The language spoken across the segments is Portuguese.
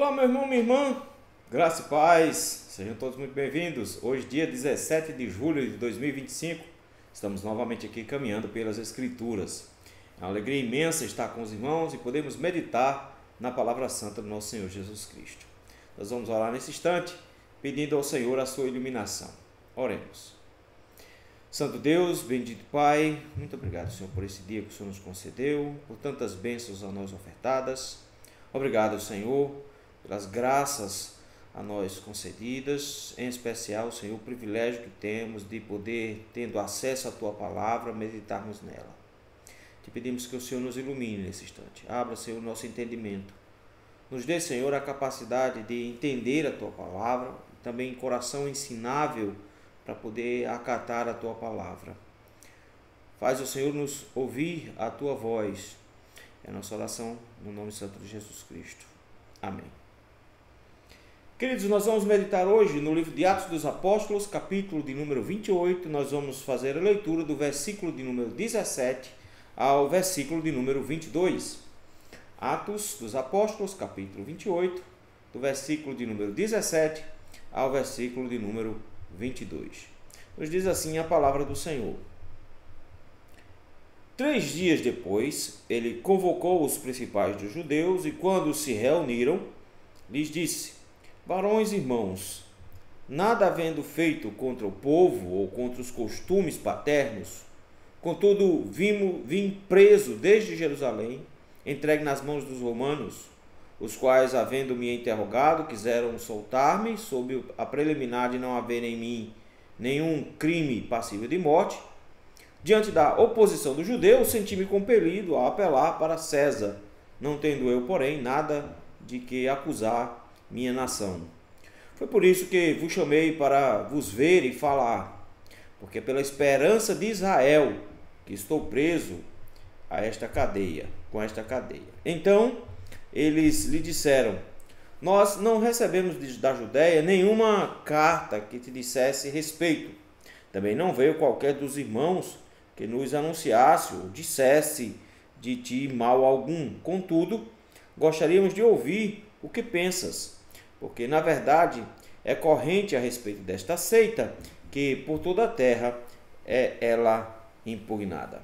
Olá, meu irmão, minha irmã, graça e paz, sejam todos muito bem-vindos. Hoje, dia 17 de julho de 2025, estamos novamente aqui caminhando pelas Escrituras. É uma alegria imensa estar com os irmãos e podemos meditar na palavra santa do nosso Senhor Jesus Cristo. Nós vamos orar nesse instante, pedindo ao Senhor a sua iluminação. Oremos. Santo Deus, bendito Pai, muito obrigado, Senhor, por esse dia que o Senhor nos concedeu, por tantas bênçãos a nós ofertadas. Obrigado, Senhor, pelas graças a nós concedidas, em especial, Senhor, o privilégio que temos de poder, tendo acesso à Tua Palavra, meditarmos nela. Te pedimos que o Senhor nos ilumine nesse instante. Abra, Senhor, o nosso entendimento. Nos dê, Senhor, a capacidade de entender a Tua Palavra, também coração ensinável para poder acatar a Tua Palavra. Faz o Senhor nos ouvir a Tua voz. É a nossa oração no nome santo de Jesus Cristo. Amém. Queridos, nós vamos meditar hoje no livro de Atos dos Apóstolos, capítulo de número 28. Nós vamos fazer a leitura do versículo de número 17 ao versículo de número 22. Atos dos Apóstolos, capítulo 28, do versículo de número 17 ao versículo de número 22. Nos diz assim a palavra do Senhor. 3 dias depois, ele convocou os principais dos judeus e, quando se reuniram, lhes disse: Varões e irmãos, nada havendo feito contra o povo ou contra os costumes paternos, contudo vim preso desde Jerusalém, entregue nas mãos dos romanos, os quais, havendo-me interrogado, quiseram soltar-me, sob a preliminar de não haver em mim nenhum crime passível de morte. Diante da oposição dos judeus, senti-me compelido a apelar para César, não tendo eu, porém, nada de que acusar minha nação. Foi por isso que vos chamei para vos ver e falar, porque pela esperança de Israel que estou preso a esta cadeia, com esta cadeia. Então eles lhe disseram: Nós não recebemos da Judéia nenhuma carta que te dissesse respeito. Também não veio qualquer dos irmãos que nos anunciasse ou dissesse de ti mal algum. Contudo, gostaríamos de ouvir o que pensas, porque, na verdade, é corrente a respeito desta seita que por toda a terra é ela impugnada.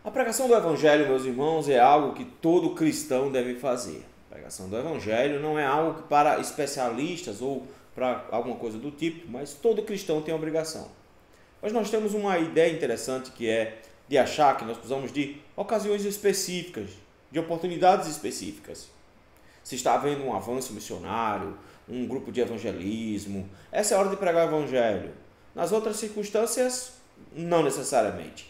A pregação do Evangelho, meus irmãos, é algo que todo cristão deve fazer. A pregação do Evangelho não é algo para especialistas ou para alguma coisa do tipo, mas todo cristão tem a obrigação. Mas nós temos uma ideia interessante, que é de achar que nós precisamos de ocasiões específicas, de oportunidades específicas. Se está havendo um avanço missionário, um grupo de evangelismo, essa é a hora de pregar o Evangelho. Nas outras circunstâncias, não necessariamente.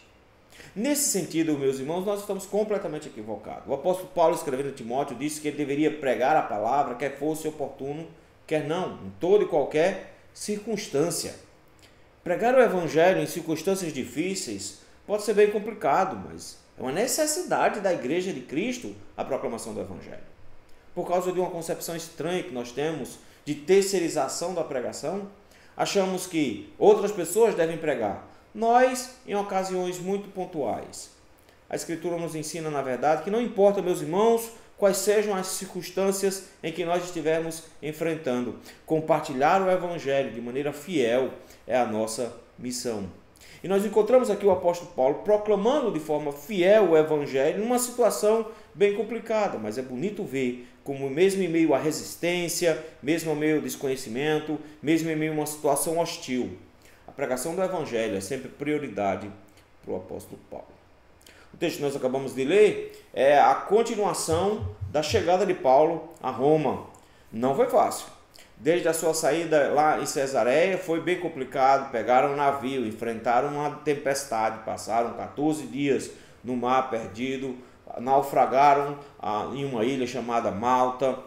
Nesse sentido, meus irmãos, nós estamos completamente equivocados. O apóstolo Paulo, escrevendo a Timóteo, disse que ele deveria pregar a palavra, quer fosse oportuno, quer não, em toda e qualquer circunstância. Pregar o Evangelho em circunstâncias difíceis pode ser bem complicado, mas é uma necessidade da Igreja de Cristo a proclamação do Evangelho. Por causa de uma concepção estranha que nós temos de terceirização da pregação, achamos que outras pessoas devem pregar, nós em ocasiões muito pontuais. A Escritura nos ensina, na verdade, que não importa, meus irmãos, quais sejam as circunstâncias em que nós estivermos enfrentando, compartilhar o Evangelho de maneira fiel é a nossa missão. E nós encontramos aqui o apóstolo Paulo proclamando de forma fiel o Evangelho numa situação bem complicada, mas é bonito ver como mesmo em meio à resistência, mesmo em meio ao desconhecimento, mesmo em meio a uma situação hostil, a pregação do Evangelho é sempre prioridade para o apóstolo Paulo. O texto que nós acabamos de ler é a continuação da chegada de Paulo a Roma. Não foi fácil. Desde a sua saída lá em Cesareia foi bem complicado, pegaram um navio, enfrentaram uma tempestade, passaram 14 dias no mar perdido, naufragaram em uma ilha chamada Malta.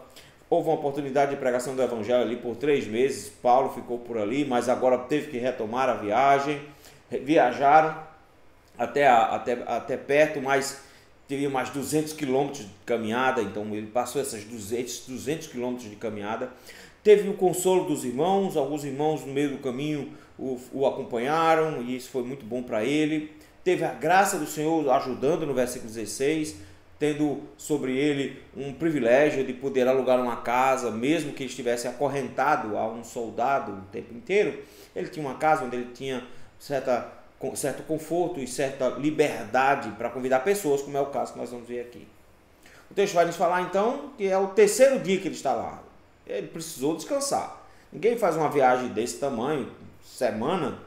Houve uma oportunidade de pregação do Evangelho ali por 3 meses, Paulo ficou por ali, mas agora teve que retomar a viagem. Viajaram até perto, mas teria mais 200 quilômetros de caminhada, então ele passou esses 200 quilômetros de caminhada. Teve o consolo dos irmãos, alguns irmãos no meio do caminho o acompanharam, e isso foi muito bom para ele. Teve a graça do Senhor ajudando no versículo 16, tendo sobre ele um privilégio de poder alugar uma casa, mesmo que ele estivesse acorrentado a um soldado o tempo inteiro. Ele tinha uma casa onde ele tinha certo conforto e certa liberdade para convidar pessoas, como é o caso que nós vamos ver aqui. O texto vai nos falar então que é o terceiro dia que ele está lá. Ele precisou descansar. Ninguém faz uma viagem desse tamanho, semana,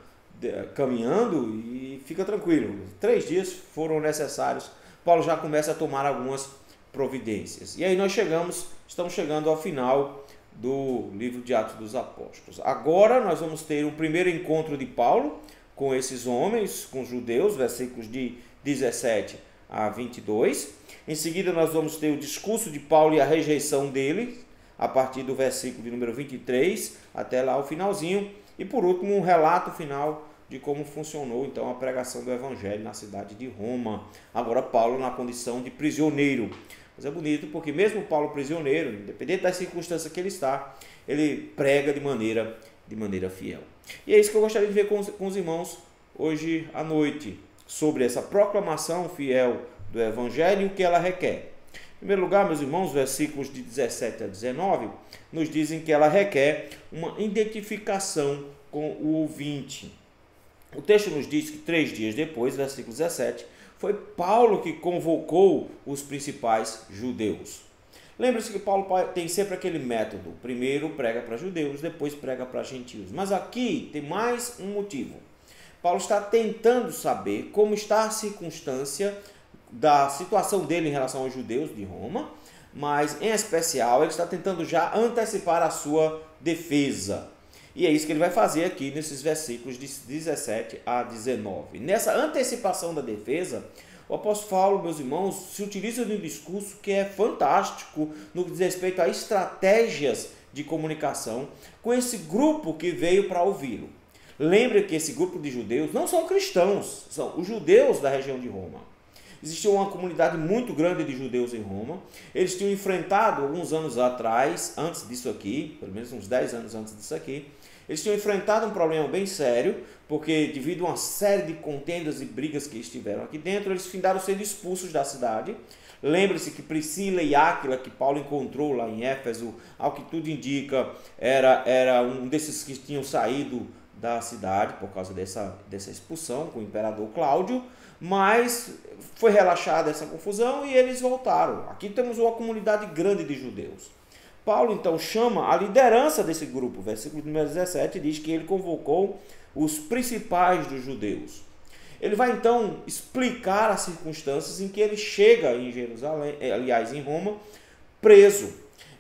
caminhando e fica tranquilo. 3 dias foram necessários. Paulo já começa a tomar algumas providências. E aí nós estamos chegando ao final do livro de Atos dos Apóstolos. Agora nós vamos ter um primeiro encontro de Paulo com esses homens, com os judeus, versículos de 17 a 22. Em seguida nós vamos ter o discurso de Paulo e a rejeição dele, a partir do versículo de número 23 até lá o finalzinho. E por último, um relato final de como funcionou então a pregação do evangelho na cidade de Roma. Agora Paulo na condição de prisioneiro. Mas é bonito porque mesmo Paulo prisioneiro, independente das circunstâncias que ele está, ele prega de maneira fiel. E é isso que eu gostaria de ver com os irmãos hoje à noite, sobre essa proclamação fiel do evangelho e o que ela requer. Em primeiro lugar, meus irmãos, versículos de 17 a 19 nos dizem que ela requer uma identificação com o ouvinte. O texto nos diz que 3 dias depois, versículo 17, foi Paulo que convocou os principais judeus. Lembre-se que Paulo tem sempre aquele método. Primeiro prega para judeus, depois prega para gentios. Mas aqui tem mais um motivo. Paulo está tentando saber como está a circunstância da situação dele em relação aos judeus de Roma, mas em especial ele está tentando já antecipar a sua defesa. E é isso que ele vai fazer aqui nesses versículos de 17 a 19. Nessa antecipação da defesa, o apóstolo Paulo, meus irmãos, se utiliza de um discurso que é fantástico no que diz respeito a estratégias de comunicação com esse grupo que veio para ouvi-lo. Lembre que esse grupo de judeus não são cristãos, são os judeus da região de Roma. Existia uma comunidade muito grande de judeus em Roma. Eles tinham enfrentado alguns anos atrás, antes disso aqui, pelo menos uns 10 anos antes disso aqui, eles tinham enfrentado um problema bem sério, porque devido a uma série de contendas e brigas que estiveram aqui dentro, eles findaram sendo expulsos da cidade. Lembre-se que Priscila e Áquila, que Paulo encontrou lá em Éfeso, ao que tudo indica, era um desses que tinham saído da cidade por causa dessa expulsão com o imperador Cláudio, mas foi relaxada essa confusão e eles voltaram. Aqui temos uma comunidade grande de judeus. Paulo então chama a liderança desse grupo. Versículo número 17 diz que ele convocou os principais dos judeus. Ele vai então explicar as circunstâncias em que ele chega em Jerusalém, aliás em Roma, preso.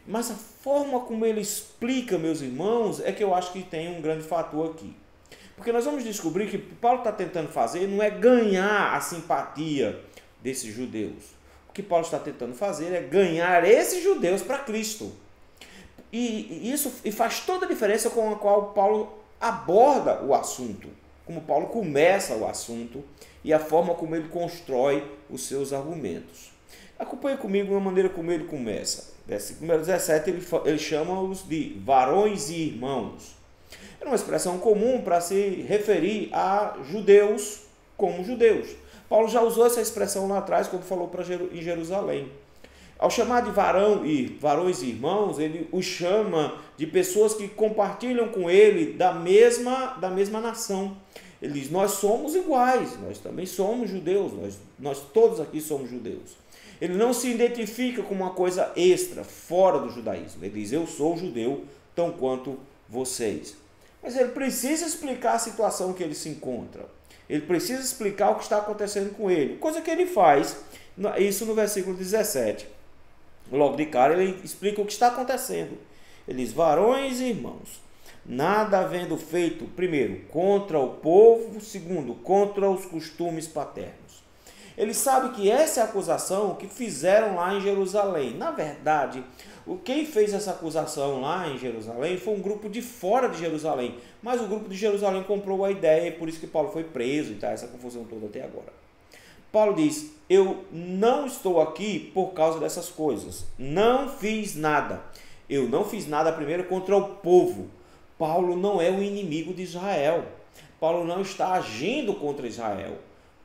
Mas a forma como ele explica, meus irmãos, é que eu acho que tem um grande fator aqui. Porque nós vamos descobrir que o que Paulo está tentando fazer não é ganhar a simpatia desses judeus. O que Paulo está tentando fazer é ganhar esses judeus para Cristo. E isso faz toda a diferença com a qual Paulo aborda o assunto, como Paulo começa o assunto e a forma como ele constrói os seus argumentos. Acompanhe comigo a maneira como ele começa. Versículo número 17, ele chama-os de varões e irmãos. É uma expressão comum para se referir a judeus como judeus. Paulo já usou essa expressão lá atrás quando falou em Jerusalém. Ao chamar de varões e irmãos, ele os chama de pessoas que compartilham com ele da mesma nação. Ele diz, nós somos iguais, nós também somos judeus, nós todos aqui somos judeus. Ele não se identifica com uma coisa extra, fora do judaísmo. Ele diz, eu sou judeu, tão quanto vocês. Mas ele precisa explicar a situação que ele se encontra. Ele precisa explicar o que está acontecendo com ele. Coisa que ele faz, isso no versículo 17. Logo de cara ele explica o que está acontecendo. Ele diz, varões e irmãos, nada havendo feito, primeiro, contra o povo, segundo, contra os costumes paternos. Ele sabe que essa é a acusação que fizeram lá em Jerusalém. Na verdade, quem fez essa acusação lá em Jerusalém foi um grupo de fora de Jerusalém. Mas o grupo de Jerusalém comprou a ideia e por isso que Paulo foi preso e tá essa confusão toda até agora. Paulo diz, eu não estou aqui por causa dessas coisas. Não fiz nada. Eu não fiz nada primeiro contra o povo. Paulo não é o inimigo de Israel. Paulo não está agindo contra Israel.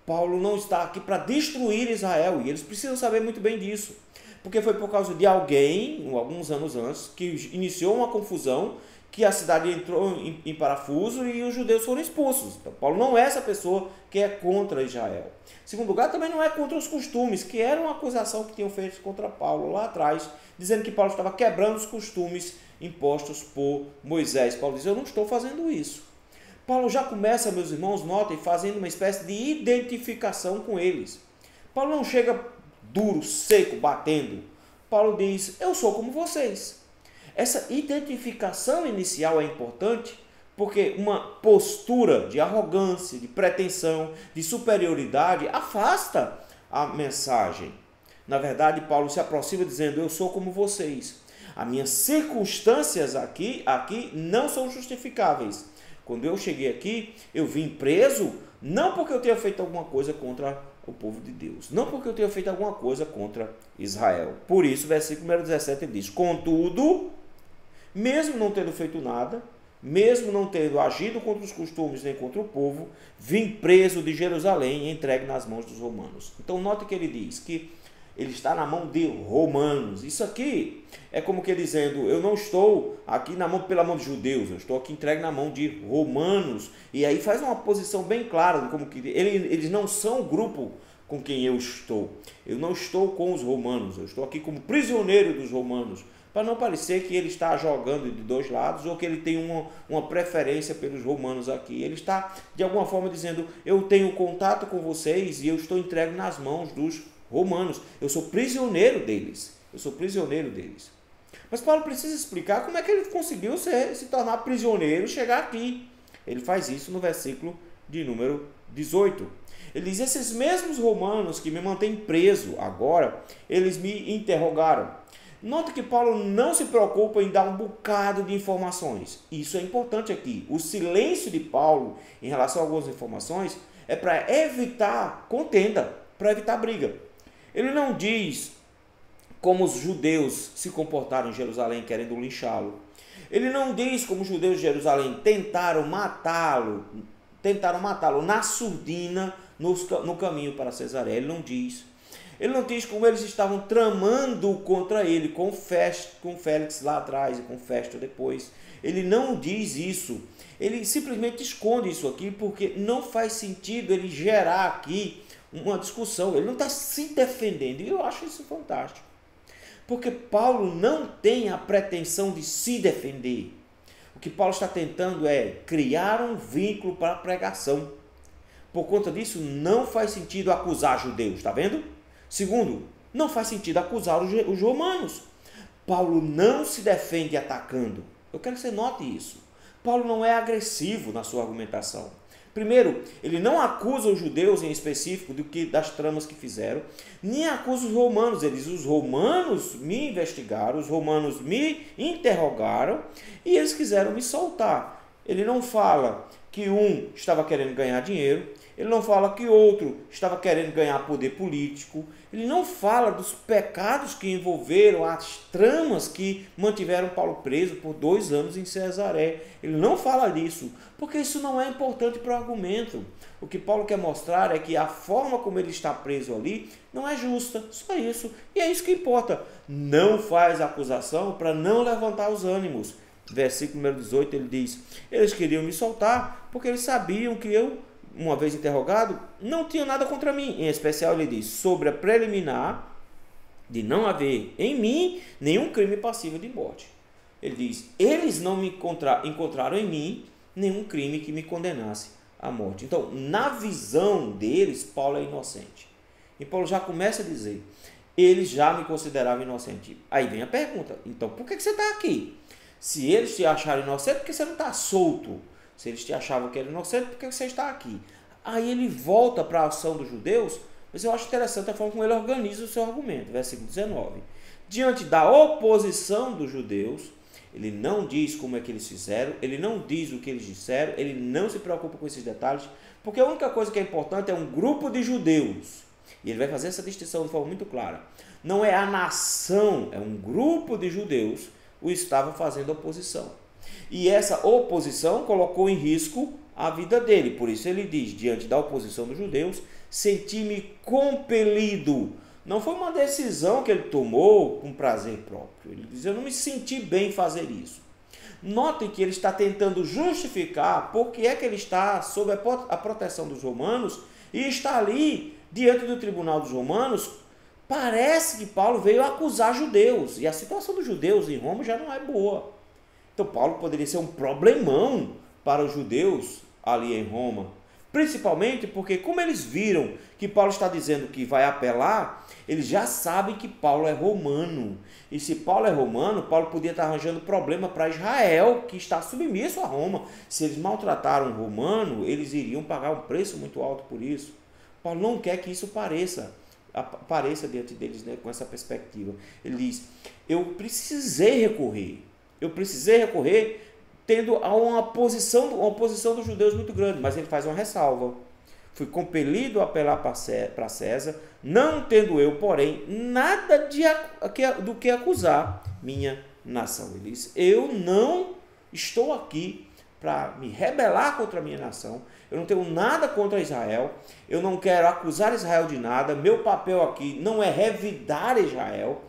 Paulo não está aqui para destruir Israel, e eles precisam saber muito bem disso, porque foi por causa de alguém, alguns anos antes, que iniciou uma confusão, que a cidade entrou em parafuso e os judeus foram expulsos. Então, Paulo não é essa pessoa que é contra Israel. Em segundo lugar, também não é contra os costumes, que era uma acusação que tinham feito contra Paulo lá atrás, dizendo que Paulo estava quebrando os costumes impostos por Moisés. Paulo diz, eu não estou fazendo isso. Paulo já começa, meus irmãos, notem, fazendo uma espécie de identificação com eles. Paulo não chega duro, seco, batendo. Paulo diz, eu sou como vocês. Essa identificação inicial é importante porque uma postura de arrogância, de pretensão, de superioridade afasta a mensagem. Na verdade, Paulo se aproxima dizendo, eu sou como vocês. As minhas circunstâncias aqui não são justificáveis. Quando eu cheguei aqui, eu vim preso, não porque eu tenha feito alguma coisa contra o povo de Deus, não porque eu tenha feito alguma coisa contra Israel. Por isso, versículo número 17 ele diz, contudo, mesmo não tendo feito nada, mesmo não tendo agido contra os costumes nem contra o povo, vim preso de Jerusalém e entregue nas mãos dos romanos. Então, note que ele diz que ele está na mão de romanos. Isso aqui é como que dizendo, eu não estou aqui pela mão de judeus, eu estou aqui entregue na mão de romanos. E aí faz uma posição bem clara, como que eles não são o grupo com quem eu estou. Eu não estou com os romanos, eu estou aqui como prisioneiro dos romanos, para não parecer que ele está jogando de dois lados ou que ele tem uma preferência pelos romanos aqui. Ele está, de alguma forma, dizendo, eu tenho contato com vocês e eu estou entregue nas mãos dos romanos. Eu sou prisioneiro deles. Eu sou prisioneiro deles. Mas Paulo precisa explicar como é que ele conseguiu se tornar prisioneiro e chegar aqui. Ele faz isso no versículo de número 18. Ele diz, esses mesmos romanos que me mantêm preso agora, eles me interrogaram. Nota que Paulo não se preocupa em dar um bocado de informações. Isso é importante aqui. O silêncio de Paulo em relação a algumas informações é para evitar contenda, para evitar briga. Ele não diz como os judeus se comportaram em Jerusalém querendo linchá-lo. Ele não diz como os judeus de Jerusalém tentaram matá-lo na surdina no caminho para Cesareia. Ele não diz. Ele não diz como eles estavam tramando contra ele, com Félix lá atrás e com Festo depois. Ele não diz isso. Ele simplesmente esconde isso aqui porque não faz sentido ele gerar aqui uma discussão. Ele não está se defendendo. E eu acho isso fantástico. Porque Paulo não tem a pretensão de se defender. O que Paulo está tentando é criar um vínculo para a pregação. Por conta disso, não faz sentido acusar judeus, está vendo? Segundo, não faz sentido acusar os romanos. Paulo não se defende atacando. Eu quero que você note isso. Paulo não é agressivo na sua argumentação. Primeiro, ele não acusa os judeus em específico das tramas que fizeram, nem acusa os romanos. Ele diz, os romanos me investigaram, os romanos me interrogaram e eles quiseram me soltar. Ele não fala que um estava querendo ganhar dinheiro, ele não fala que outro estava querendo ganhar poder político, ele não fala dos pecados que envolveram as tramas que mantiveram Paulo preso por 2 anos em Cesareia. Ele não fala disso, porque isso não é importante para o argumento. O que Paulo quer mostrar é que a forma como ele está preso ali não é justa, só isso. E é isso que importa. Não faz acusação para não levantar os ânimos. Versículo número 18, ele diz, eles queriam me soltar porque eles sabiam que eu, uma vez interrogado, não tinha nada contra mim. Em especial, ele diz, sobre a preliminar de não haver em mim nenhum crime passível de morte. Ele diz, eles não me encontraram em mim nenhum crime que me condenasse à morte. Então, na visão deles, Paulo é inocente. E Paulo já começa a dizer, eles já me consideravam inocente. Aí vem a pergunta, então por que você está aqui? Se eles te acharam inocente, por que você não está solto? Se eles te achavam que era inocente, por que você está aqui? Aí ele volta para a ação dos judeus, mas eu acho interessante a forma como ele organiza o seu argumento. Versículo 19. Diante da oposição dos judeus, ele não diz como é que eles fizeram, ele não diz o que eles disseram, ele não se preocupa com esses detalhes, porque a única coisa que é importante é um grupo de judeus. E ele vai fazer essa distinção de forma muito clara. Não é a nação, é um grupo de judeus o estavam fazendo oposição. E essa oposição colocou em risco a vida dele. Por isso ele diz, diante da oposição dos judeus, senti-me compelido. Não foi uma decisão que ele tomou com prazer próprio. Ele diz, eu não me senti bem fazer isso. Notem que ele está tentando justificar por que é que ele está sob a proteção dos romanos e está ali diante do tribunal dos romanos. Parece que Paulo veio acusar judeus e a situação dos judeus em Roma já não é boa. Então Paulo poderia ser um problemão para os judeus ali em Roma, principalmente porque, como eles viram que Paulo está dizendo que vai apelar, eles já sabem que Paulo é romano. E se Paulo é romano, Paulo podia estar arranjando problema para Israel, que está submisso a Roma. Se eles maltrataram um romano, eles iriam pagar um preço muito alto por isso. Paulo não quer que isso apareça diante deles, né, com essa perspectiva. Ele diz, eu precisei recorrer tendo uma oposição dos judeus muito grande, mas ele faz uma ressalva. Fui compelido a apelar para César, não tendo eu, porém, nada do que acusar minha nação. Ele diz, eu não estou aqui para me rebelar contra a minha nação, eu não tenho nada contra Israel, eu não quero acusar Israel de nada, meu papel aqui não é revidar Israel.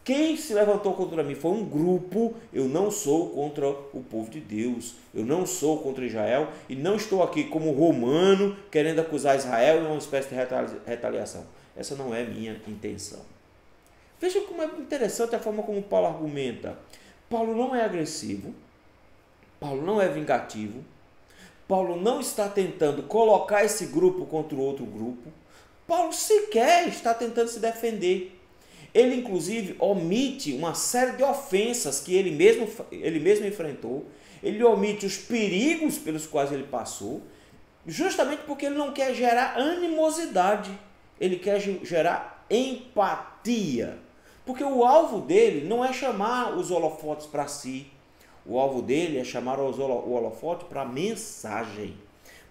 Quem se levantou contra mim foi um grupo, eu não sou contra o povo de Deus, eu não sou contra Israel e não estou aqui como romano querendo acusar Israel em uma espécie de retaliação. Essa não é minha intenção. Veja como é interessante a forma como Paulo argumenta. Paulo não é agressivo, Paulo não é vingativo, Paulo não está tentando colocar esse grupo contra o outro grupo, Paulo sequer está tentando se defender. Ele, inclusive, omite uma série de ofensas que ele mesmo enfrentou. Ele omite os perigos pelos quais ele passou, justamente porque ele não quer gerar animosidade. Ele quer gerar empatia. Porque o alvo dele não é chamar os holofotes para si. O alvo dele é chamar o holofote para a mensagem.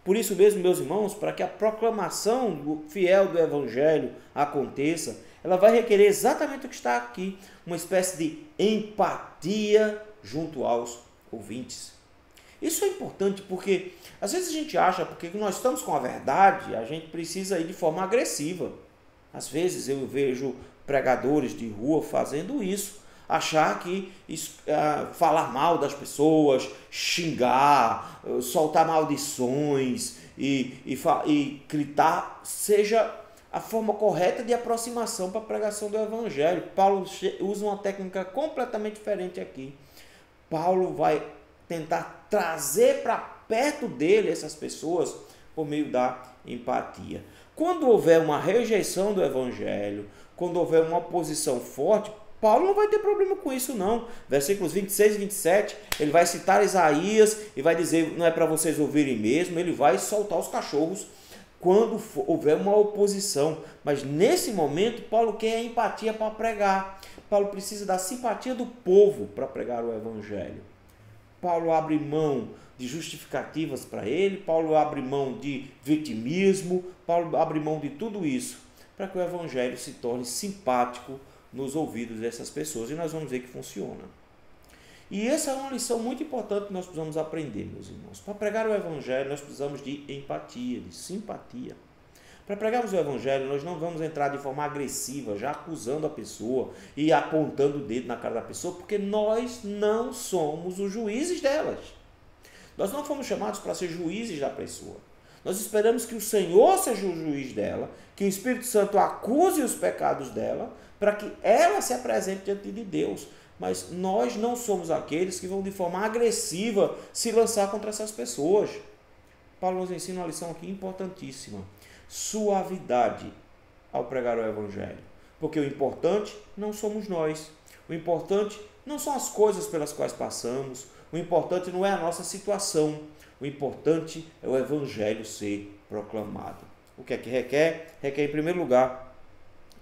Por isso mesmo, meus irmãos, para que a proclamação fiel do Evangelho aconteça, ela vai requerer exatamente o que está aqui, uma espécie de empatia junto aos ouvintes. Isso é importante porque, às vezes a gente acha, porque nós estamos com a verdade, a gente precisa ir de forma agressiva. Às vezes eu vejo pregadores de rua fazendo isso, achar que falar mal das pessoas, xingar, soltar maldições e gritar seja a forma correta de aproximação para a pregação do Evangelho. Paulo usa uma técnica completamente diferente aqui. Paulo vai tentar trazer para perto dele essas pessoas por meio da empatia. Quando houver uma rejeição do Evangelho, quando houver uma oposição forte, Paulo não vai ter problema com isso não. Versículos 26 e 27, ele vai citar Isaías e vai dizer, não é para vocês ouvirem mesmo, ele vai soltar os cachorros quando houver uma oposição. Mas nesse momento, Paulo quer a empatia para pregar. Paulo precisa da simpatia do povo para pregar o Evangelho. Paulo abre mão de justificativas para ele, Paulo abre mão de vitimismo, Paulo abre mão de tudo isso para que o Evangelho se torne simpático nos ouvidos dessas pessoas. E nós vamos ver que funciona. E essa é uma lição muito importante que nós precisamos aprender, meus irmãos. Para pregar o Evangelho, nós precisamos de empatia, de simpatia. Para pregarmos o Evangelho, nós não vamos entrar de forma agressiva, já acusando a pessoa e apontando o dedo na cara da pessoa, porque nós não somos os juízes delas. Nós não fomos chamados para ser juízes da pessoa. Nós esperamos que o Senhor seja o juiz dela, que o Espírito Santo acuse os pecados dela, para que ela se apresente diante de Deus. Mas nós não somos aqueles que vão de forma agressiva se lançar contra essas pessoas. Paulo nos ensina uma lição aqui importantíssima. Suavidade ao pregar o Evangelho. Porque o importante não somos nós. O importante não são as coisas pelas quais passamos. O importante não é a nossa situação. O importante é o Evangelho ser proclamado. O que é que requer? Requer, em primeiro lugar,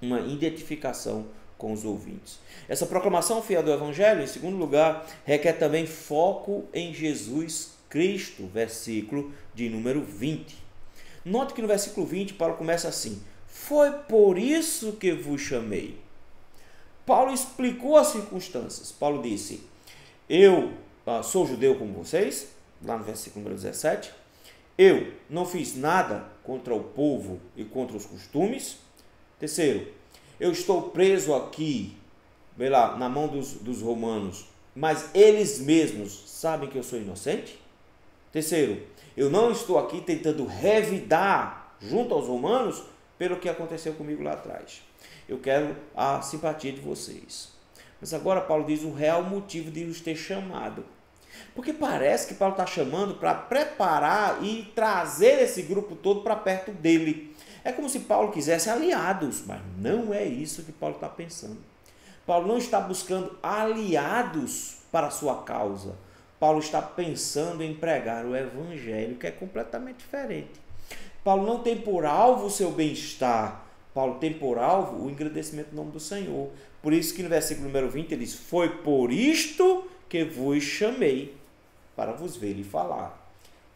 uma identificação com os ouvintes. Essa proclamação fiel do Evangelho, em segundo lugar, requer também foco em Jesus Cristo, versículo de número 20. Note que no versículo 20, Paulo começa assim: foi por isso que vos chamei. Paulo explicou as circunstâncias. Paulo disse, eu sou judeu como vocês, lá no versículo número 17, Eu não fiz nada contra o povo e contra os costumes. Terceiro, eu estou preso aqui, vê lá, na mão dos romanos, mas eles mesmos sabem que eu sou inocente. Terceiro, eu não estou aqui tentando revidar junto aos romanos pelo que aconteceu comigo lá atrás. Eu quero a simpatia de vocês. Mas agora Paulo diz o real motivo de os ter chamado. Porque parece que Paulo está chamando para preparar e trazer esse grupo todo para perto dele. É como se Paulo quisesse aliados, mas não é isso que Paulo está pensando. Paulo não está buscando aliados para a sua causa. Paulo está pensando em pregar o evangelho, que é completamente diferente. Paulo não tem por alvo o seu bem-estar. Paulo tem por alvo o engrandecimento do nome do Senhor. Por isso que no versículo número 20 ele diz: foi por isto que vos chamei, para vos ver e falar.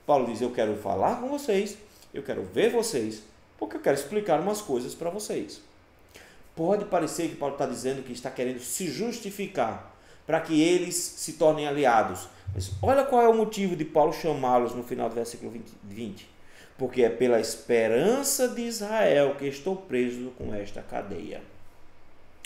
Paulo diz: eu quero falar com vocês, eu quero ver vocês, porque eu quero explicar umas coisas para vocês. Pode parecer que Paulo está dizendo que está querendo se justificar para que eles se tornem aliados. Mas olha qual é o motivo de Paulo chamá-los no final do versículo 20. Porque é pela esperança de Israel que estou preso com esta cadeia.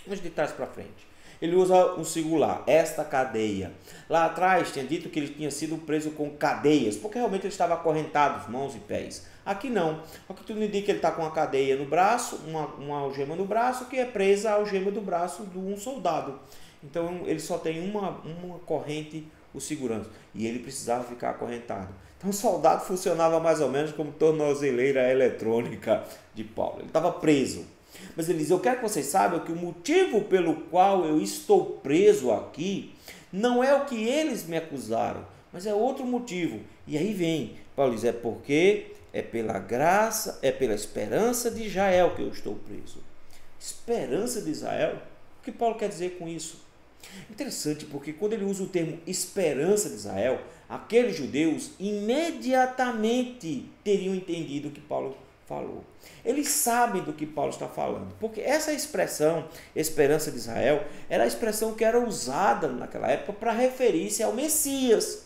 Vamos de trás para frente. Ele usa um singular, esta cadeia. Lá atrás tinha dito que ele tinha sido preso com cadeias, porque realmente ele estava acorrentado, mãos e pés. Aqui não. Aqui tudo indica que ele está com uma cadeia no braço, uma algema no braço, que é presa à algema do braço de um soldado. Então ele só tem uma corrente o segurando. E ele precisava ficar acorrentado. Então o soldado funcionava mais ou menos como tornozeleira eletrônica de Paulo. Ele estava preso. Mas ele diz: eu quero que vocês saibam que o motivo pelo qual eu estou preso aqui não é o que eles me acusaram, mas é outro motivo. E aí vem, Paulo diz: é porque é pela graça, é pela esperança de Israel que eu estou preso. Esperança de Israel? O que Paulo quer dizer com isso? Interessante, porque quando ele usa o termo esperança de Israel, aqueles judeus imediatamente teriam entendido o que Paulo falou. Eles sabem do que Paulo está falando, porque essa expressão, esperança de Israel, era a expressão que era usada naquela época para referir-se ao Messias.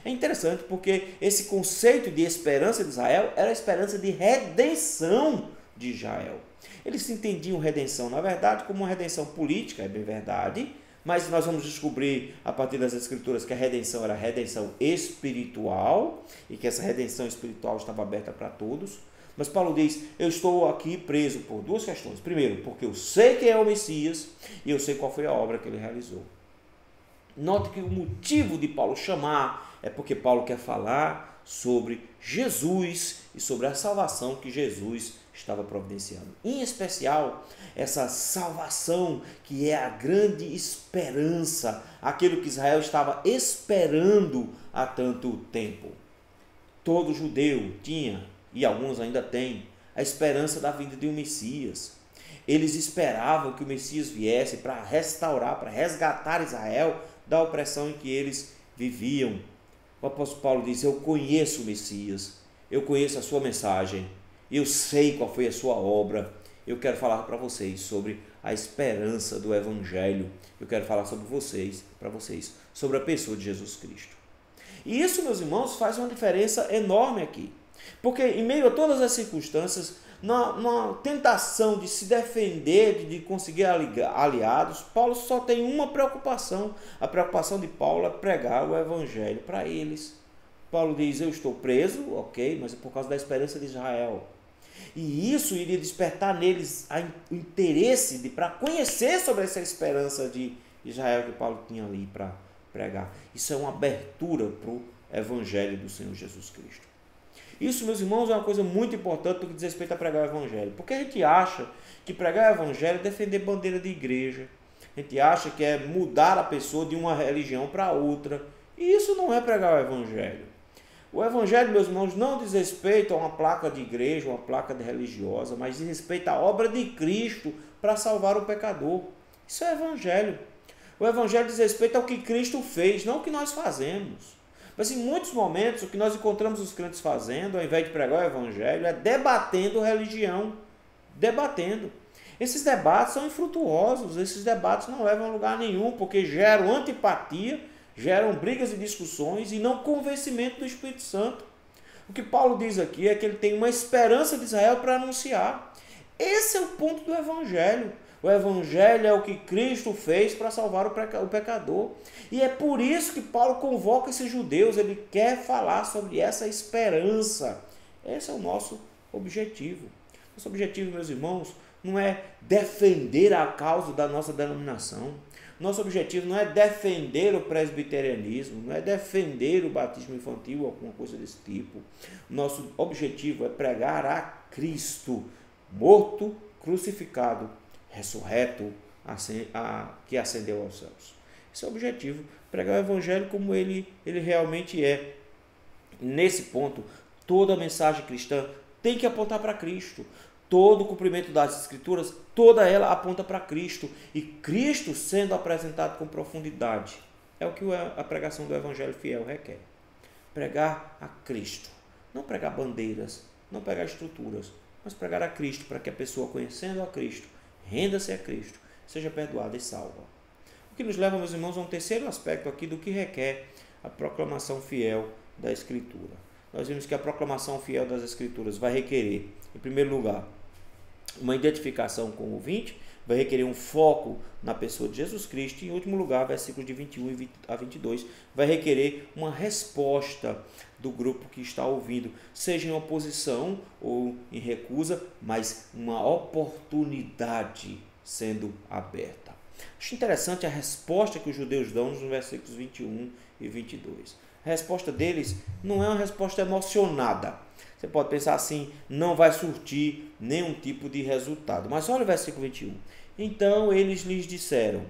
É interessante porque esse conceito de esperança de Israel era a esperança de redenção de Israel. Eles entendiam redenção, na verdade, como uma redenção política, é bem verdade, mas nós vamos descobrir a partir das Escrituras que a redenção era a redenção espiritual e que essa redenção espiritual estava aberta para todos. Mas Paulo diz: eu estou aqui preso por duas questões. Primeiro, porque eu sei quem é o Messias e eu sei qual foi a obra que ele realizou. Note que o motivo de Paulo chamar é porque Paulo quer falar sobre Jesus e sobre a salvação que Jesus estava providenciando. Em especial, essa salvação que é a grande esperança, aquilo que Israel estava esperando há tanto tempo. Todo judeu tinha, e alguns ainda têm, a esperança da vinda de um Messias. Eles esperavam que o Messias viesse para restaurar, para resgatar Israel da opressão em que eles viviam. O apóstolo Paulo diz: eu conheço o Messias, eu conheço a sua mensagem, eu sei qual foi a sua obra. Eu quero falar para vocês sobre a esperança do Evangelho. Eu quero falar sobre para vocês, sobre a pessoa de Jesus Cristo. E isso, meus irmãos, faz uma diferença enorme aqui. Porque em meio a todas as circunstâncias, na tentação de se defender, de conseguir aliados, Paulo só tem uma preocupação. A preocupação de Paulo é pregar o Evangelho para eles. Paulo diz: eu estou preso, ok, mas é por causa da esperança de Israel. E isso iria despertar neles o interesse para conhecer sobre essa esperança de Israel que Paulo tinha ali para pregar. Isso é uma abertura para o Evangelho do Senhor Jesus Cristo. Isso, meus irmãos, é uma coisa muito importante no que diz respeito a pregar o Evangelho. Porque a gente acha que pregar o Evangelho é defender bandeira de igreja. A gente acha que é mudar a pessoa de uma religião para outra. E isso não é pregar o Evangelho. O Evangelho, meus irmãos, não diz respeito a uma placa de igreja, uma placa de religiosa, mas diz respeito à obra de Cristo para salvar o pecador. Isso é Evangelho. O Evangelho diz respeito ao que Cristo fez, não ao que nós fazemos. Mas em muitos momentos o que nós encontramos os crentes fazendo, ao invés de pregar o Evangelho, é debatendo religião. Debatendo. Esses debates são infrutuosos, esses debates não levam a lugar nenhum, porque geram antipatia, geram brigas e discussões e não convencimento do Espírito Santo. O que Paulo diz aqui é que ele tem uma esperança de Israel para anunciar. Esse é o ponto do Evangelho. O Evangelho é o que Cristo fez para salvar o pecador. E é por isso que Paulo convoca esses judeus. Ele quer falar sobre essa esperança. Esse é o nosso objetivo. Nosso objetivo, meus irmãos, não é defender a causa da nossa denominação. Nosso objetivo não é defender o presbiterianismo, não é defender o batismo infantil ou alguma coisa desse tipo. Nosso objetivo é pregar a Cristo, morto, crucificado, ressurreto, que ascendeu aos céus. Esse é o objetivo, pregar o Evangelho como ele realmente é. Nesse ponto, toda a mensagem cristã tem que apontar para Cristo. Todo o cumprimento das Escrituras, toda ela aponta para Cristo. E Cristo sendo apresentado com profundidade. É o que a pregação do Evangelho fiel requer. Pregar a Cristo. Não pregar bandeiras, não pregar estruturas, mas pregar a Cristo, para que a pessoa, conhecendo a Cristo, renda-se a Cristo, seja perdoada e salva. O que nos leva, meus irmãos, a um terceiro aspecto aqui do que requer a proclamação fiel da Escritura. Nós vimos que a proclamação fiel das Escrituras vai requerer, em primeiro lugar, uma identificação com o ouvinte, vai requerer um foco na pessoa de Jesus Cristo, e em último lugar, versículos de 21 a 22, vai requerer uma resposta do grupo que está ouvindo, seja em oposição ou em recusa, mas uma oportunidade sendo aberta. Acho interessante a resposta que os judeus dão nos versículos 21 e 22. A resposta deles não é uma resposta emocionada. Você pode pensar assim, não vai surtir nenhum tipo de resultado. Mas olha o versículo 21. Então eles lhes disseram,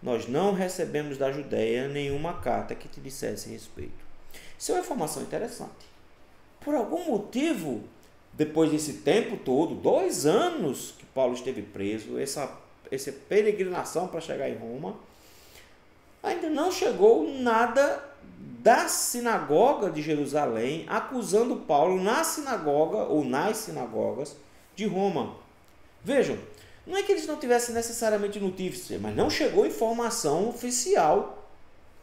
nós não recebemos da Judéia nenhuma carta que te dissesse respeito. Isso é uma informação interessante. Por algum motivo, depois desse tempo todo, 2 anos que Paulo esteve preso, essa peregrinação para chegar em Roma, ainda não chegou nada da sinagoga de Jerusalém acusando Paulo na sinagoga ou nas sinagogas de Roma. Vejam, não é que eles não tivessem necessariamente notícia, mas não chegou informação oficial.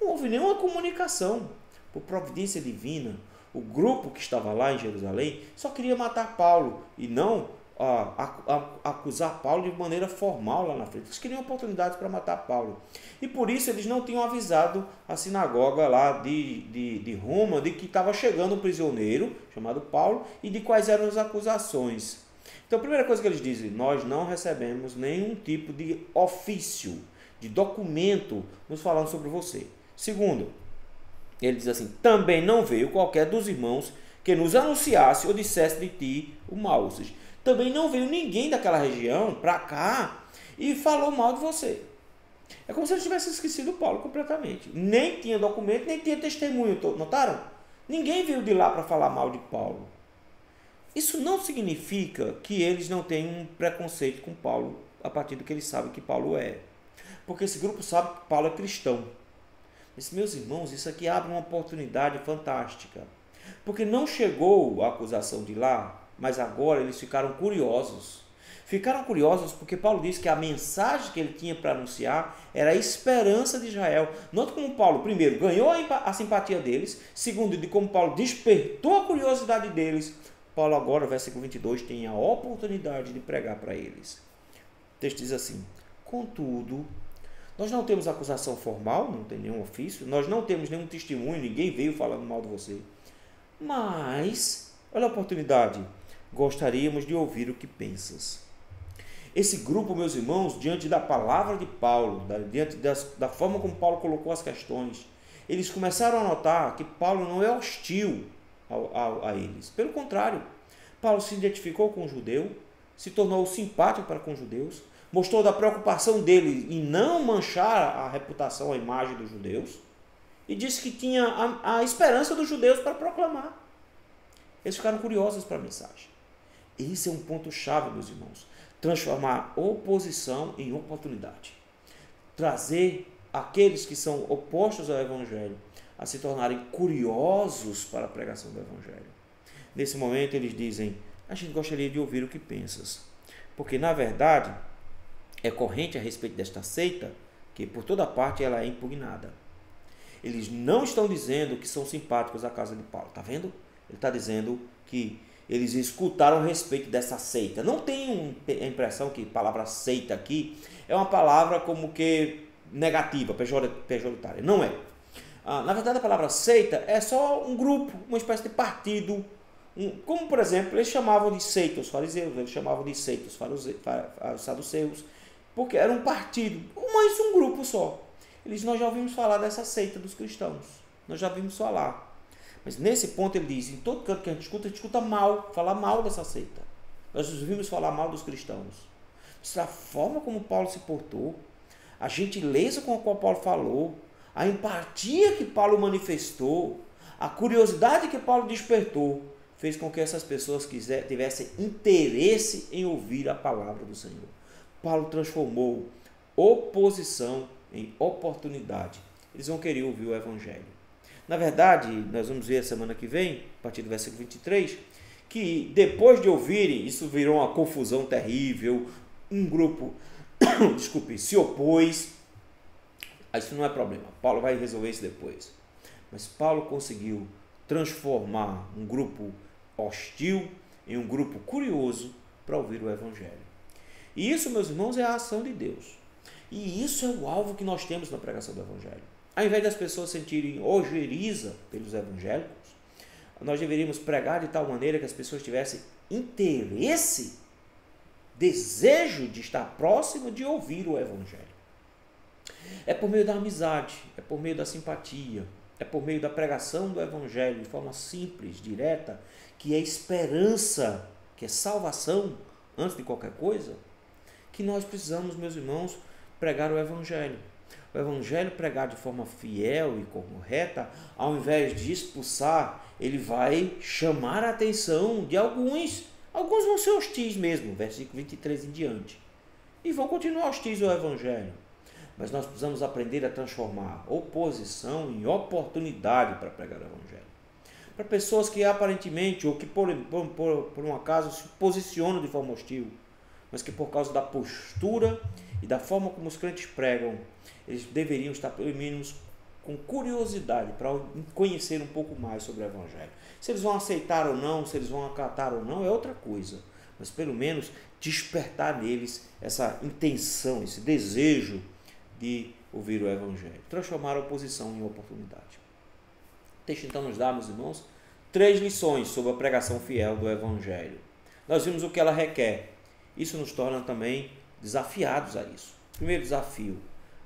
Não houve nenhuma comunicação. Por providência divina, o grupo que estava lá em Jerusalém só queria matar Paulo e não acusar Paulo de maneira formal lá na frente. Eles queriam oportunidades para matar Paulo. E por isso eles não tinham avisado a sinagoga lá de Roma de que estava chegando um prisioneiro chamado Paulo e de quais eram as acusações. Então a primeira coisa que eles dizem, nós não recebemos nenhum tipo de ofício, de documento nos falando sobre você. Segundo, ele diz assim, também não veio qualquer dos irmãos que nos anunciasse ou dissesse de ti o mal. Ou seja, também não veio ninguém daquela região para cá e falou mal de você. É como se eles tivessem esquecido Paulo completamente. Nem tinha documento, nem tinha testemunho. Notaram? Ninguém veio de lá para falar mal de Paulo. Isso não significa que eles não têm um preconceito com Paulo a partir do que eles sabem que Paulo é. Porque esse grupo sabe que Paulo é cristão. Mas, meus irmãos, isso aqui abre uma oportunidade fantástica. Porque não chegou a acusação de lá, mas agora eles ficaram curiosos. Ficaram curiosos porque Paulo disse que a mensagem que ele tinha para anunciar era a esperança de Israel. Note como Paulo, primeiro, ganhou a simpatia deles. Segundo, de como Paulo despertou a curiosidade deles. Paulo agora, versículo 22, tem a oportunidade de pregar para eles. O texto diz assim, contudo, nós não temos acusação formal, não tem nenhum ofício, nós não temos nenhum testemunho, ninguém veio falando mal de você. Mas, olha a oportunidade, gostaríamos de ouvir o que pensas. Esse grupo, meus irmãos, diante da palavra de Paulo, diante da forma como Paulo colocou as questões, eles começaram a notar que Paulo não é hostil a eles. Pelo contrário, Paulo se identificou com o judeu, se tornou simpático para com os judeus, mostrou da preocupação dele em não manchar a reputação, a imagem dos judeus, e disse que tinha a esperança dos judeus para proclamar. Eles ficaram curiosos para a mensagem. Esse é um ponto-chave, meus irmãos. Transformar oposição em oportunidade. Trazer aqueles que são opostos ao Evangelho a se tornarem curiosos para a pregação do Evangelho. Nesse momento eles dizem, a gente gostaria de ouvir o que pensas. Porque, na verdade, é corrente a respeito desta seita que, por toda parte, ela é impugnada. Eles não estão dizendo que são simpáticos à casa de Paulo. Está vendo? Ele está dizendo que eles escutaram a respeito dessa seita. Não tem a impressão que a palavra seita aqui é uma palavra como que negativa, pejoritária. Não é. Na verdade, a palavra seita é só um grupo, uma espécie de partido. Como, por exemplo, eles chamavam de seita os fariseus, eles chamavam de seita os saduceus, porque era um partido, mas um grupo só. Nós já ouvimos falar dessa seita dos cristãos. Nós já ouvimos falar. Mas nesse ponto ele diz, em todo canto que a gente escuta mal, falar mal dessa seita. Nós ouvimos falar mal dos cristãos. Mas a forma como Paulo se portou, a gentileza com a qual Paulo falou, a empatia que Paulo manifestou, a curiosidade que Paulo despertou, fez com que essas pessoas tivessem interesse em ouvir a palavra do Senhor. Paulo transformou oposição em oportunidade. Eles vão querer ouvir o Evangelho. Na verdade, nós vamos ver a semana que vem, a partir do versículo 23, que depois de ouvirem, isso virou uma confusão terrível, um grupo, se opôs. Isso não é problema, Paulo vai resolver isso depois. Mas Paulo conseguiu transformar um grupo hostil em um grupo curioso para ouvir o Evangelho. E isso, meus irmãos, é a ação de Deus. E isso é o alvo que nós temos na pregação do Evangelho. Ao invés das pessoas sentirem ojeriza pelos evangélicos, nós deveríamos pregar de tal maneira que as pessoas tivessem interesse, desejo de estar próximo de ouvir o Evangelho. É por meio da amizade, é por meio da simpatia, é por meio da pregação do Evangelho de forma simples, direta, que é esperança, que é salvação, antes de qualquer coisa, que nós precisamos, meus irmãos, pregar o Evangelho. O Evangelho pregado de forma fiel e correta, ao invés de expulsar, ele vai chamar a atenção de alguns. Alguns vão ser hostis mesmo, versículo 23 em diante. E vão continuar hostis ao Evangelho. Mas nós precisamos aprender a transformar oposição em oportunidade para pregar o Evangelho. Para pessoas que aparentemente, ou que por um acaso se posicionam de forma hostil, mas que por causa da postura e da forma como os crentes pregam, eles deveriam estar pelo menos com curiosidade para conhecer um pouco mais sobre o Evangelho. Se eles vão aceitar ou não, se eles vão acatar ou não, é outra coisa. Mas pelo menos despertar neles essa intenção, esse desejo de ouvir o Evangelho. Transformar a oposição em oportunidade. O texto então nos dá, meus irmãos, 3 lições sobre a pregação fiel do Evangelho. Nós vimos o que ela requer. Isso nos torna também desafiados a isso. Primeiro desafio,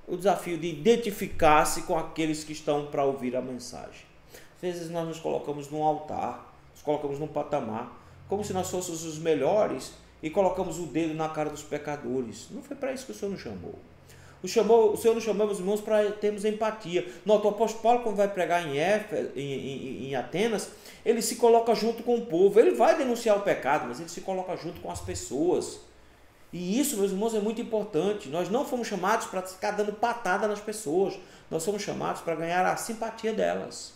o desafio de identificar-se com aqueles que estão para ouvir a mensagem. Às vezes nós nos colocamos num altar, nos colocamos num patamar, como se nós fôssemos os melhores e colocamos o dedo na cara dos pecadores. Não foi para isso que o Senhor nos chamou. O Senhor nos chamou, meus irmãos, para termos empatia. Nota, o apóstolo Paulo, quando vai pregar em Atenas, ele se coloca junto com o povo. Ele vai denunciar o pecado, mas ele se coloca junto com as pessoas. E isso, meus irmãos, é muito importante. Nós não fomos chamados para ficar dando patada nas pessoas. Nós somos chamados para ganhar a simpatia delas.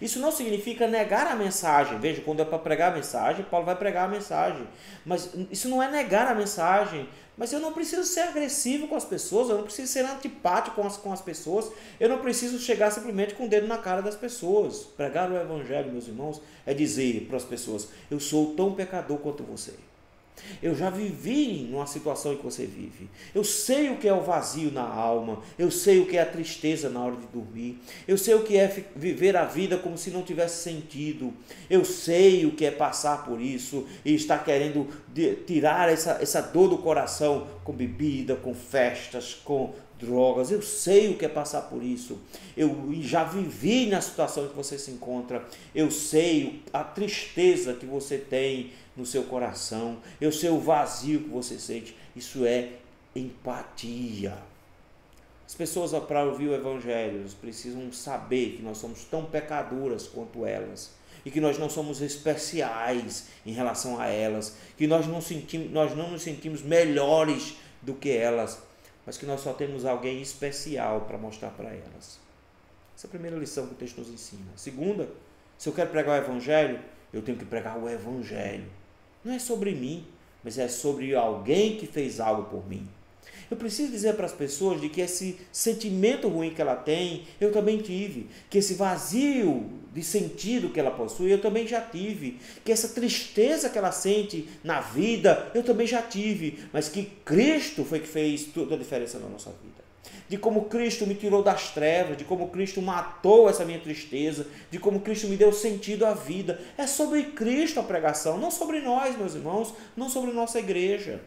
Isso não significa negar a mensagem. Veja, quando é para pregar a mensagem, Paulo vai pregar a mensagem. Mas isso não é negar a mensagem. Mas eu não preciso ser agressivo com as pessoas, eu não preciso ser antipático com as pessoas, eu não preciso chegar simplesmente com o dedo na cara das pessoas. Pregar o Evangelho, meus irmãos, é dizer para as pessoas: eu sou tão pecador quanto você. Eu já vivi numa situação em que você vive. Eu sei o que é o vazio na alma. Eu sei o que é a tristeza na hora de dormir. Eu sei o que é viver a vida como se não tivesse sentido. Eu sei o que é passar por isso e estar querendo tirar essa dor do coração com bebida, com festas, com drogas. Eu sei o que é passar por isso. Eu já vivi na situação em que você se encontra. Eu sei a tristeza que você tem no seu coração. Eu sei o vazio que você sente. Isso é empatia. As pessoas, para ouvir o Evangelho, precisam saber que nós somos tão pecadoras quanto elas e que nós não somos especiais em relação a elas, que nós não nos sentimos melhores do que elas, mas que nós só temos alguém especial para mostrar para elas. Essa é a primeira lição que o texto nos ensina. A segunda, se eu quero pregar o Evangelho, eu tenho que pregar o Evangelho. Não é sobre mim, mas é sobre alguém que fez algo por mim. Eu preciso dizer para as pessoas de que esse sentimento ruim que ela tem, eu também tive. Que esse vazio de sentido que ela possui, eu também já tive. Que essa tristeza que ela sente na vida, eu também já tive. Mas que Cristo foi que fez toda a diferença na nossa vida. De como Cristo me tirou das trevas, de como Cristo matou essa minha tristeza, de como Cristo me deu sentido à vida. É sobre Cristo a pregação, não sobre nós, meus irmãos, não sobre nossa igreja.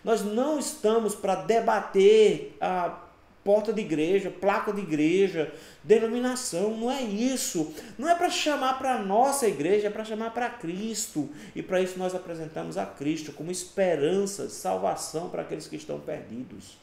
Nós não estamos para debater a porta de igreja, placa de igreja, denominação, não é isso. Não é para chamar para a nossa igreja, é para chamar para Cristo. E para isso nós apresentamos a Cristo como esperança de salvação para aqueles que estão perdidos.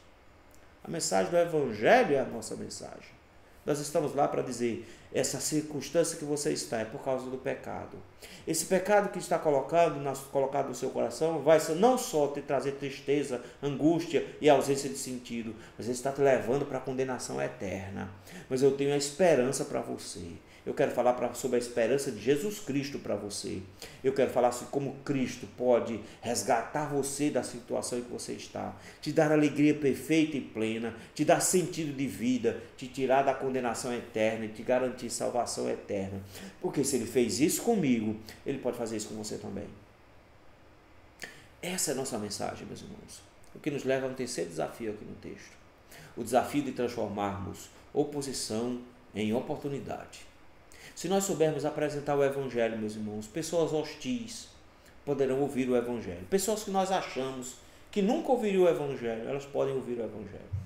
A mensagem do Evangelho é a nossa mensagem. Nós estamos lá para dizer, essa circunstância que você está é por causa do pecado. Esse pecado que está colocado no seu coração vai não só te trazer tristeza, angústia e ausência de sentido, mas ele está te levando para a condenação eterna. Mas eu tenho a esperança para você. Eu quero falar sobre a esperança de Jesus Cristo para você. Eu quero falar sobre como Cristo pode resgatar você da situação em que você está, te dar alegria perfeita e plena, te dar sentido de vida, te tirar da condenação eterna e te garantir salvação eterna. Porque se ele fez isso comigo, ele pode fazer isso com você também. Essa é a nossa mensagem, meus irmãos. O que nos leva a um terceiro desafio aqui no texto. O desafio de transformarmos oposição em oportunidade. Se nós soubermos apresentar o Evangelho, meus irmãos, pessoas hostis poderão ouvir o Evangelho. Pessoas que nós achamos que nunca ouviriam o Evangelho, elas podem ouvir o Evangelho.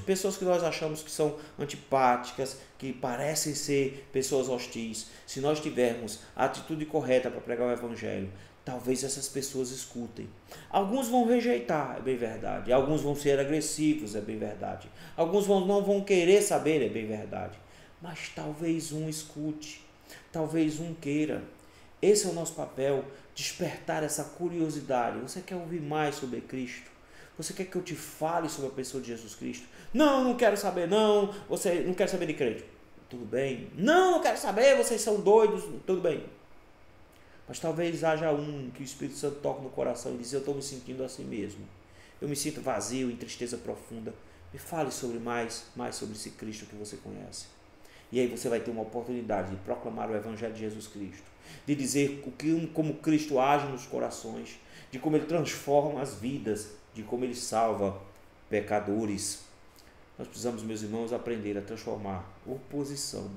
Pessoas que nós achamos que são antipáticas, que parecem ser pessoas hostis, se nós tivermos a atitude correta para pregar o Evangelho, talvez essas pessoas escutem. Alguns vão rejeitar, é bem verdade. Alguns vão ser agressivos, é bem verdade. Alguns não vão querer saber, é bem verdade. Mas talvez um escute, talvez um queira. Esse é o nosso papel, despertar essa curiosidade. Você quer ouvir mais sobre Cristo? Você quer que eu te fale sobre a pessoa de Jesus Cristo? Não quero saber, não. Você não quer saber de crente? Tudo bem. Não quero saber, vocês são doidos. Tudo bem. Mas talvez haja um que o Espírito Santo toque no coração e diz, eu estou me sentindo assim mesmo. Eu me sinto vazio, em tristeza profunda. Me fale sobre mais sobre esse Cristo que você conhece. E aí você vai ter uma oportunidade de proclamar o Evangelho de Jesus Cristo, de dizer como Cristo age nos corações, de como Ele transforma as vidas, de como Ele salva pecadores. Nós precisamos, meus irmãos, aprender a transformar oposição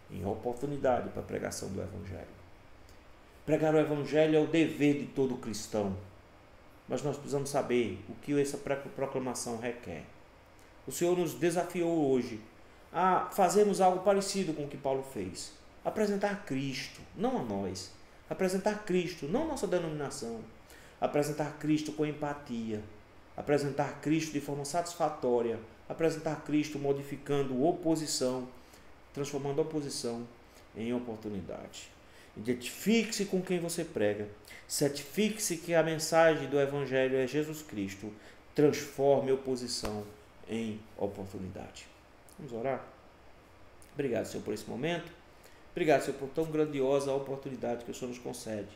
em oportunidade para a pregação do Evangelho. Pregar o Evangelho é o dever de todo cristão, mas nós precisamos saber o que essa proclamação requer. O Senhor nos desafiou hoje a fazermos algo parecido com o que Paulo fez. Apresentar Cristo, não a nós. Apresentar Cristo, não nossa denominação. Apresentar Cristo com empatia. Apresentar Cristo de forma satisfatória. Apresentar Cristo modificando oposição, transformando oposição em oportunidade. Identifique-se com quem você prega. Certifique-se que a mensagem do Evangelho é Jesus Cristo. Transforme oposição em oportunidade. Vamos orar? Obrigado, Senhor, por esse momento. Obrigado, Senhor, por tão grandiosa oportunidade que o Senhor nos concede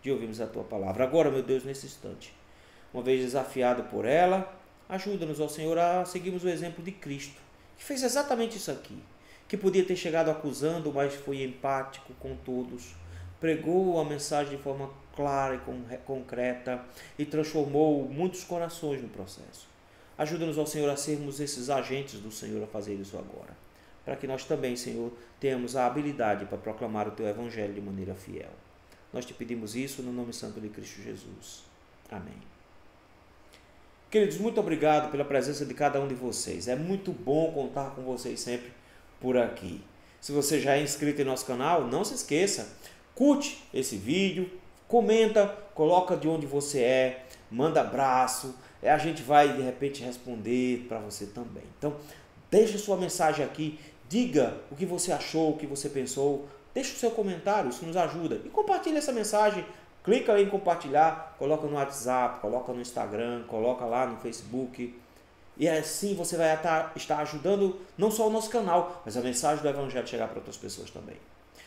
de ouvirmos a Tua palavra. Agora, meu Deus, nesse instante, uma vez desafiado por ela, ajuda-nos, ó Senhor, a seguirmos o exemplo de Cristo, que fez exatamente isso aqui, que podia ter chegado acusando, mas foi empático com todos, pregou a mensagem de forma clara e concreta e transformou muitos corações no processo. Ajuda-nos, ó Senhor, a sermos esses agentes do Senhor a fazer isso agora, para que nós também, Senhor, tenhamos a habilidade para proclamar o Teu Evangelho de maneira fiel. Nós te pedimos isso no nome santo de Cristo Jesus. Amém. Queridos, muito obrigado pela presença de cada um de vocês. É muito bom contar com vocês sempre por aqui. Se você já é inscrito em nosso canal, não se esqueça, curte esse vídeo, comenta, coloca de onde você é, manda abraço, a gente vai de repente responder para você também. Então, deixa sua mensagem aqui, diga o que você achou, o que você pensou, deixa o seu comentário, isso nos ajuda. E compartilha essa mensagem, clica aí em compartilhar, coloca no WhatsApp, coloca no Instagram, coloca lá no Facebook. E assim você vai estar ajudando não só o nosso canal, mas a mensagem do Evangelho chegar para outras pessoas também.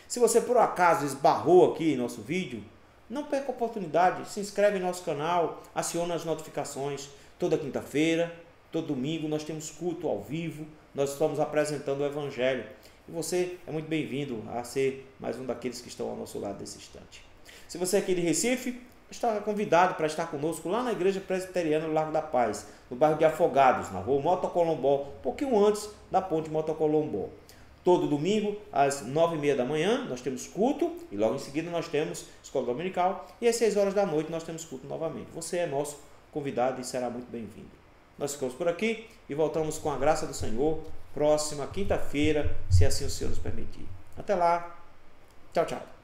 Se você por acaso esbarrou aqui em nosso vídeo, não perca a oportunidade, se inscreve em nosso canal, aciona as notificações. Toda quinta-feira, todo domingo nós temos culto ao vivo, nós estamos apresentando o Evangelho. E você é muito bem-vindo a ser mais um daqueles que estão ao nosso lado nesse instante. Se você é aqui de Recife, está convidado para estar conosco lá na Igreja Presbiteriana do Largo da Paz, no bairro de Afogados, na rua Motocolombó, um pouquinho antes da ponte Motocolombó. Todo domingo, às 9h30 da manhã, nós temos culto, e logo em seguida nós temos escola dominical, e às 6 horas da noite nós temos culto novamente. Você é nosso convidado e será muito bem-vindo. Nós ficamos por aqui e voltamos com a graça do Senhor, próxima quinta-feira, se assim o Senhor nos permitir. Até lá, tchau, tchau.